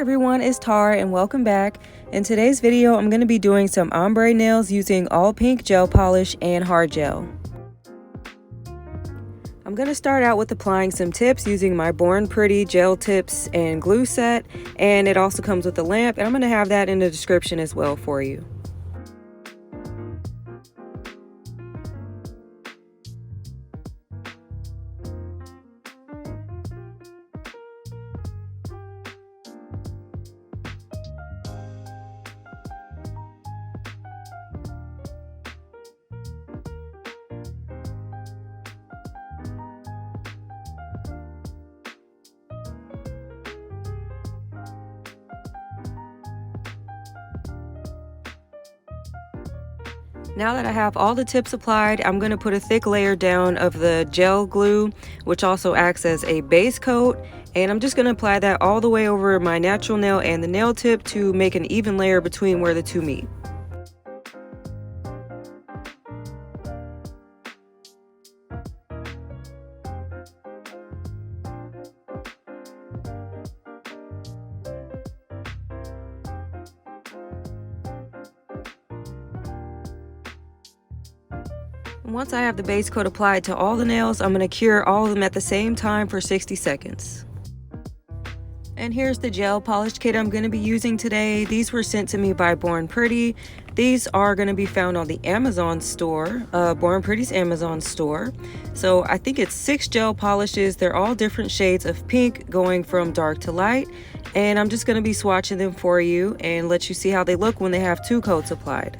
everyone, it's Tara and welcome back. In today's video, I'm going to be doing some ombre nails using all pink gel polish and hard gel. I'm going to start out with applying some tips using my Bornpretty gel tips and glue set, and it also comes with a lamp, and I'm going to have that in the description as well for you. Now that I have all the tips applied, I'm going to put a thick layer down of the gel glue, which also acts as a base coat, and I'm just going to apply that all the way over my natural nail and the nail tip to make an even layer between where the two meet. Once I have the base coat applied to all the nails, I'm going to cure all of them at the same time for 60 seconds. And here's the gel polish kit I'm going to be using today. These were sent to me by Bornpretty. These are going to be found on the Amazon store, Bornpretty's Amazon store. So I think it's 6 gel polishes. They're all different shades of pink going from dark to light. And I'm just going to be swatching them for you and let you see how they look when they have 2 coats applied.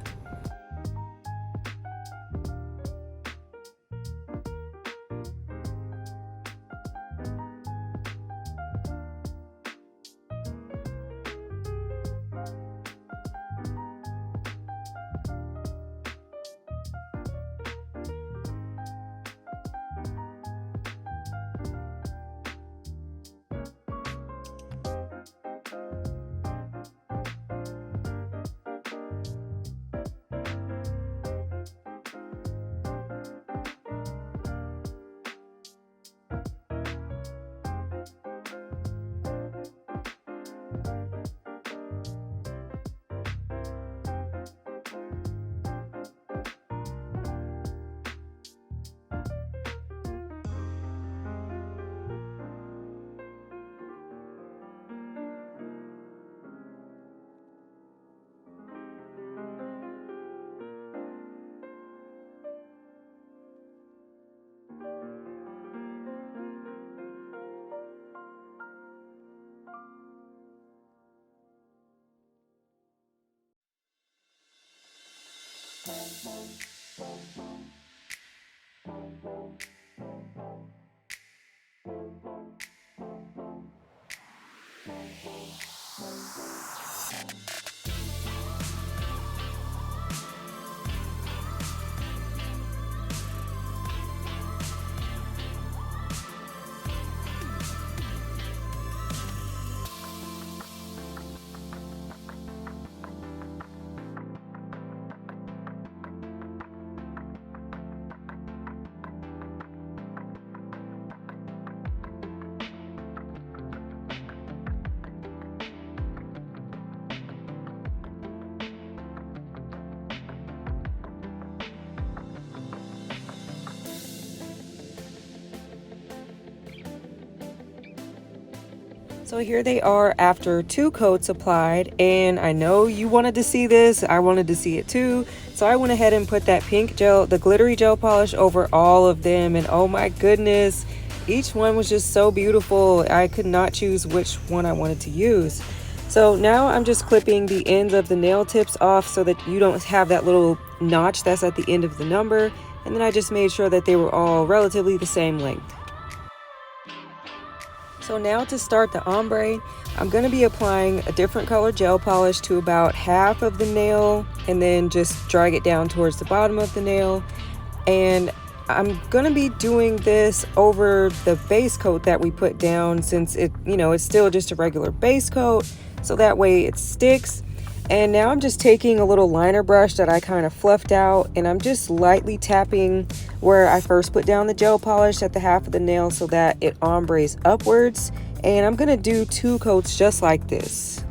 So here they are after 2 coats applied, and I know you wanted to see this. I wanted to see it too. So I went ahead and put that pink gel, the glittery gel polish over all of them, and oh my goodness, each one was just so beautiful. I could not choose which one I wanted to use. So now I'm just clipping the ends of the nail tips off so that you don't have that little notch that's at the end of the number, and then I just made sure that they were all relatively the same length. So now to start the ombre, I'm going to be applying a different color gel polish to about half of the nail and then just drag it down towards the bottom of the nail. And I'm going to be doing this over the base coat that we put down, since it's still just a regular base coat, so that way it sticks. And now I'm just taking a little liner brush that I kind of fluffed out, and I'm just lightly tapping where I first put down the gel polish at the half of the nail so that it ombres upwards. And I'm gonna do 2 coats just like this.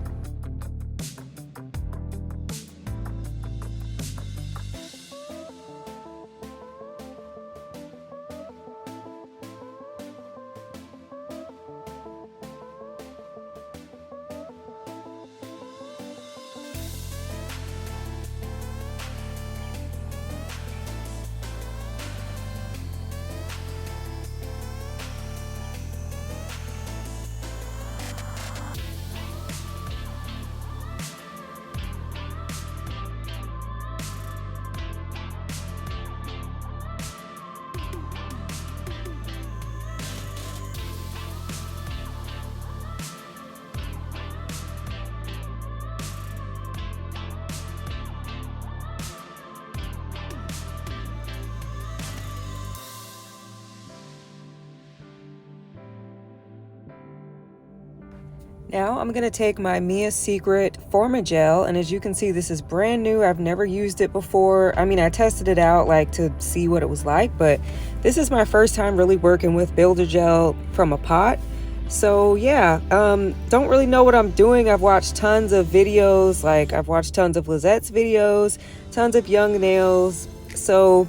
Now I'm gonna take my Mia's Secret Formalgel, and as you can see, this is brand new. I've never used it before. I mean, I tested it out like to see what it was like, but this is my first time really working with builder gel from a pot. So yeah, don't really know what I'm doing. I've watched tons of videos, like I've watched tons of Lizette's videos, tons of Young Nails. So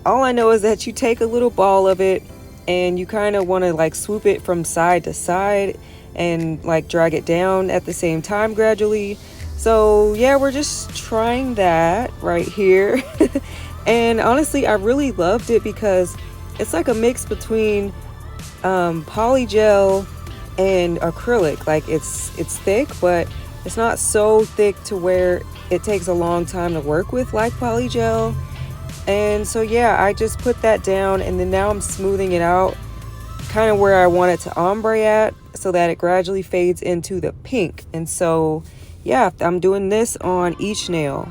all I know is that you take a little ball of it and you kind of want to like swoop it from side to side and like drag it down at the same time gradually. So yeah, we're just trying that right here. And honestly, I really loved it because it's like a mix between polygel and acrylic. Like it's thick, but it's not so thick to where it takes a long time to work with like polygel. And so yeah, I just put that down, and then now I'm smoothing it out kind of where I want it to ombre at, so that it gradually fades into the pink. And so yeah, I'm doing this on each nail.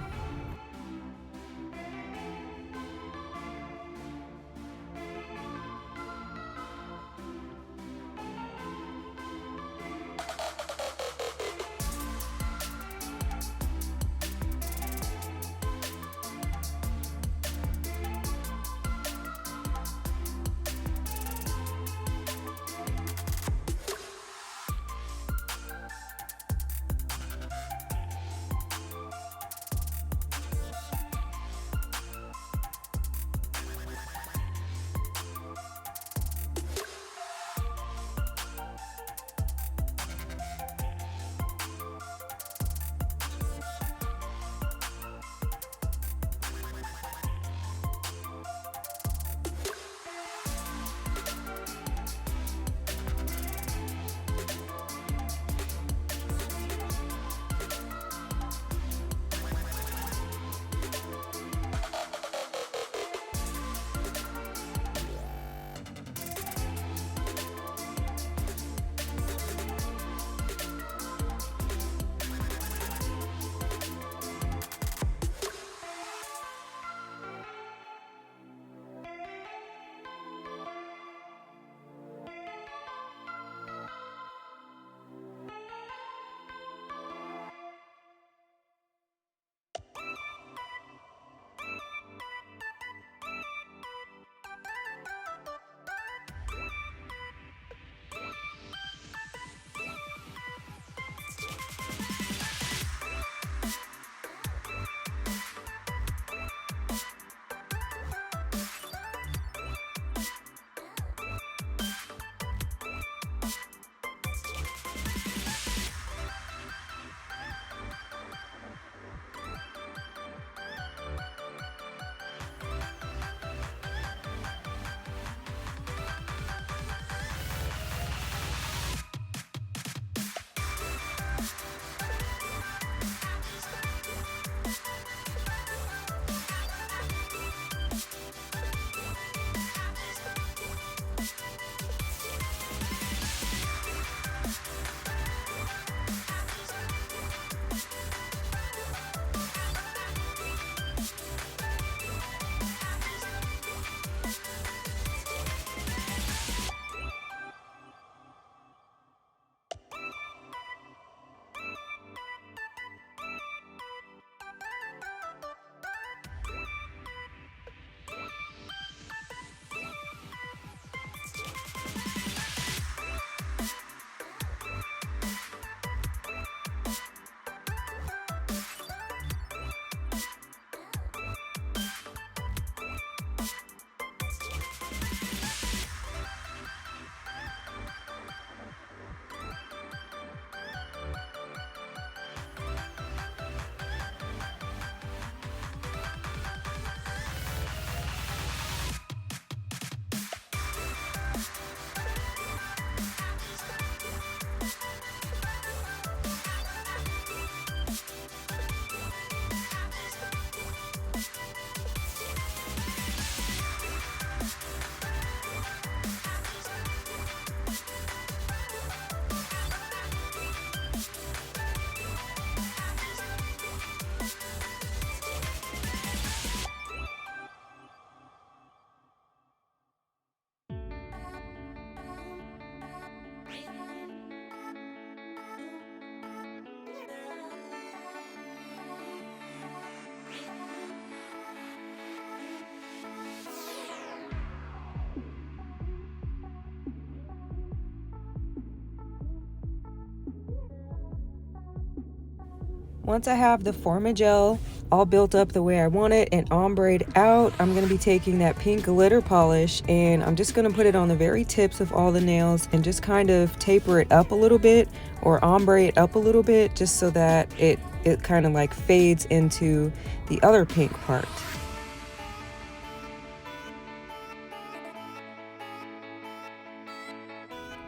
Once I have the Formalgel all built up the way I want it and ombre'd out, I'm going to be taking that pink glitter polish and I'm just going to put it on the very tips of all the nails and just kind of taper it up a little bit or ombre it up a little bit, just so that it kind of like fades into the other pink part.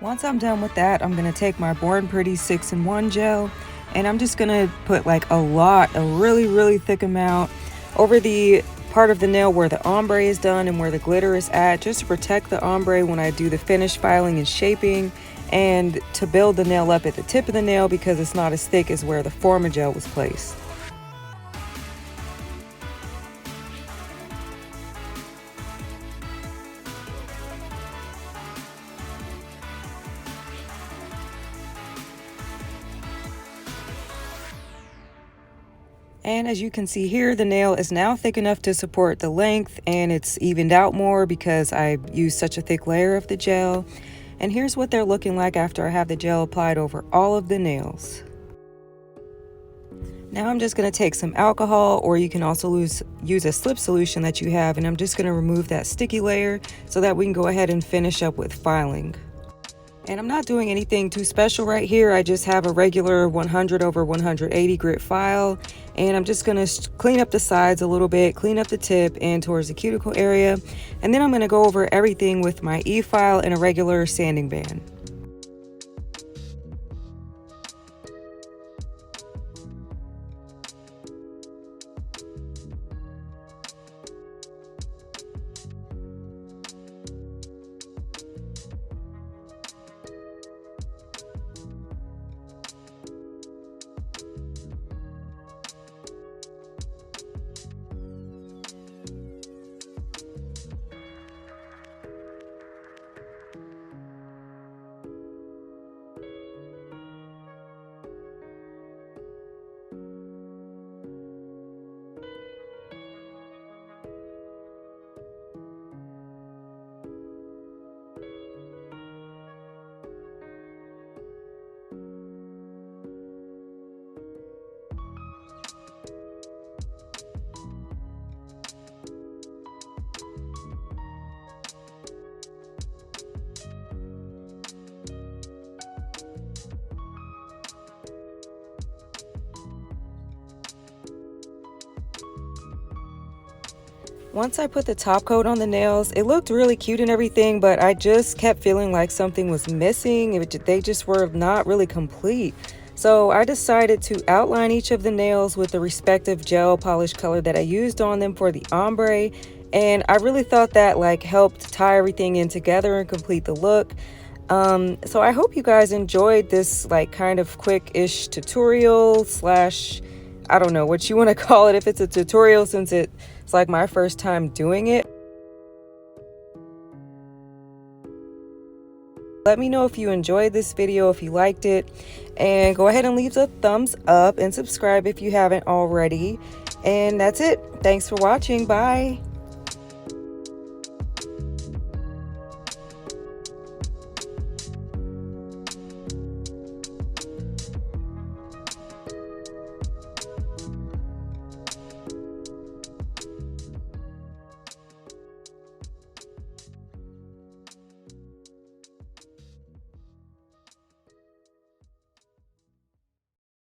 Once I'm done with that, I'm going to take my Bornpretty 6-in-1 gel and I'm just going to put like a really thick amount over the part of the nail where the ombre is done and where the glitter is at, just to protect the ombre when I do the finish filing and shaping, and to build the nail up at the tip of the nail because it's not as thick as where the Formalgel was placed. And as you can see here, the nail is now thick enough to support the length, and it's evened out more because I used such a thick layer of the gel. And here's what they're looking like after I have the gel applied over all of the nails. Now I'm just going to take some alcohol, or you can also use a slip solution that you have, and I'm just going to remove that sticky layer so that we can go ahead and finish up with filing. And I'm not doing anything too special right here. I just have a regular 100/180 grit file, and I'm just going to clean up the sides a little bit, clean up the tip and towards the cuticle area, and then I'm going to go over everything with my e-file and a regular sanding band. Once I put the top coat on the nails, it looked really cute and everything, but I just kept feeling like something was missing. They just were not really complete. So I decided to outline each of the nails with the respective gel polish color that I used on them for the ombre. And I really thought that like helped tie everything in together and complete the look. So I hope you guys enjoyed this like kind of quick-ish tutorial slash, I don't know what you want to call it, if it's a tutorial, since it's like my first time doing it. Let me know if you enjoyed this video, if you liked it, and go ahead and leave a thumbs up and subscribe if you haven't already. And that's it. Thanks for watching. Bye.